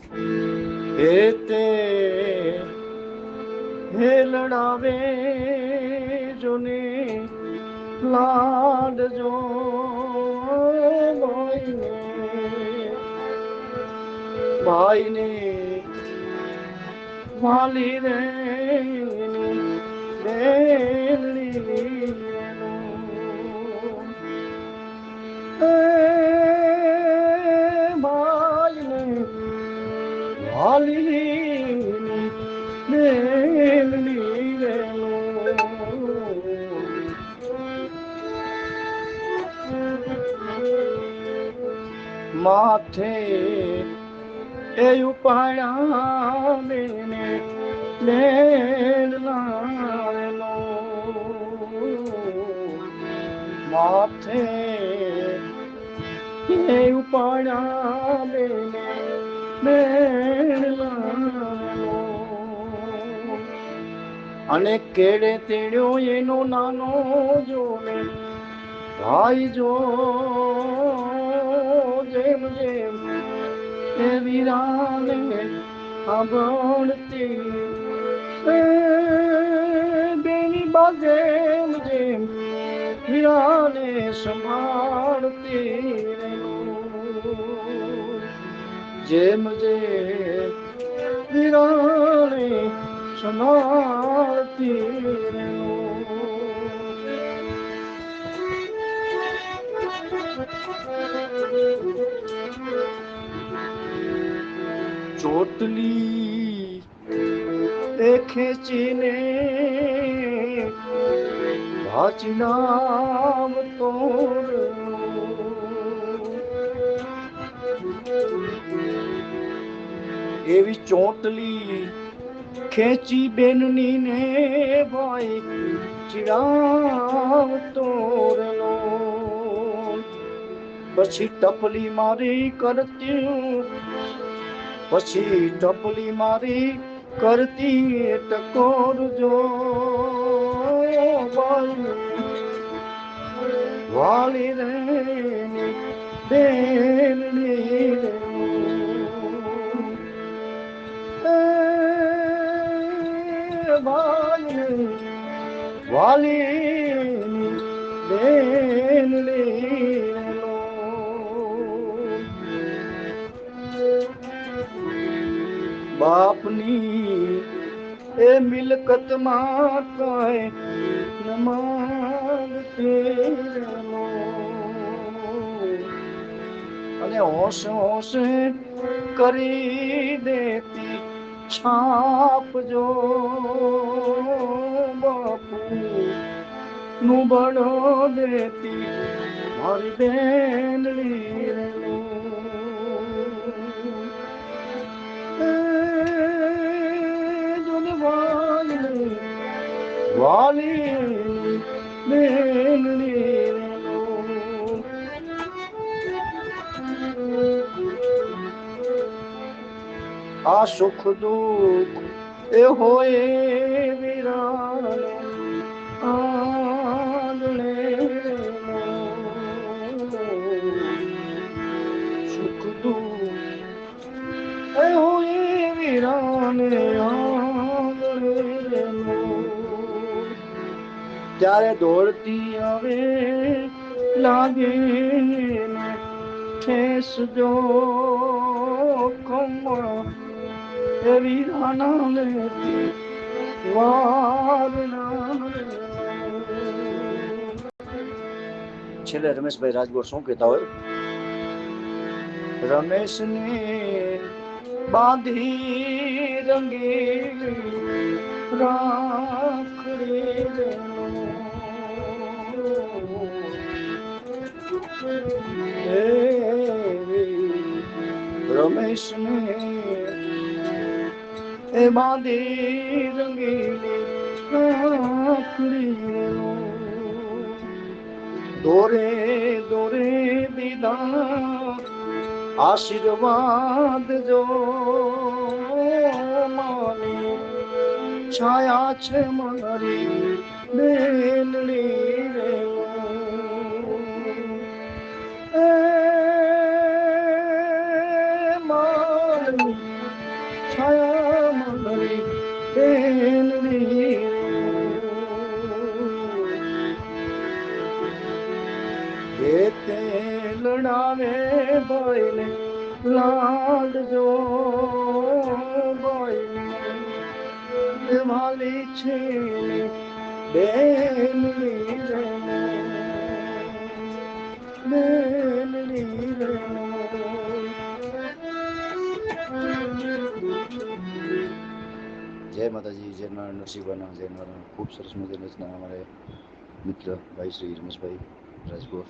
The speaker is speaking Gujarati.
हेते हे लड़ावे जोने लाड जो भाई ने वाली रे बेली भाई ने वाली बेली रे माथे ए उपाया मैंने लेना लो माथे ए उपाया मैंने लेना लो अने केड़े तेड़ो एनो नानो जो ने भाई जो जेम जेम ए वीराने आबणती बेनी बाजेम जेम वीराने संभाळती जेम जेम वीराने संभाळती ચોટલી એ ખેંચીને ભાચનામ તોડ એવી ચોટલી ખેંચી બેનની ને ભાઈ ચિરાવ તોરલો પછી ટપલી મારી કરતી પછી ટપલી મારી કરતી ટકોર જો વાલી રે બેનની વાલી બેનની બાપની એ મિલકત માં કાય નમાગતે અને હોશ હોશ કરી દેતી છાપ જો બાપુ નું બળો દેતી મારી બેનડી વાલી બેનડી આ સુખ દુઃખ એ હોય વિરાને આંગણે સુખ દુઃખ એ હોય વિરાને ત્યારે દોડતી આવે લાગે ઠેસ જો ખમા એવી રાના લેતી વારના છેલ્લે રમેશભાઈ રાજગોર શું કહેતા હોય રમેશને બાંધી રંગીલી રાખડી રમેશ ને એ બાંધી રંગીલી રાખડી દોરે દોરે દીધા આશીર્વાદ જો માની છાયા છે મારી બેનડી રે એ તે લડાવે ભાઈને લાડજો ભાઈને વાલી છે બેનની રે બેનની રે જય માતાજી, જય નારાયણ નરસિંહના, જય નારાયણ. ખૂબ સરસ મજાની રચના અમારે મિત્ર ભાઈ શ્રી રમેશભાઈ રાજગોર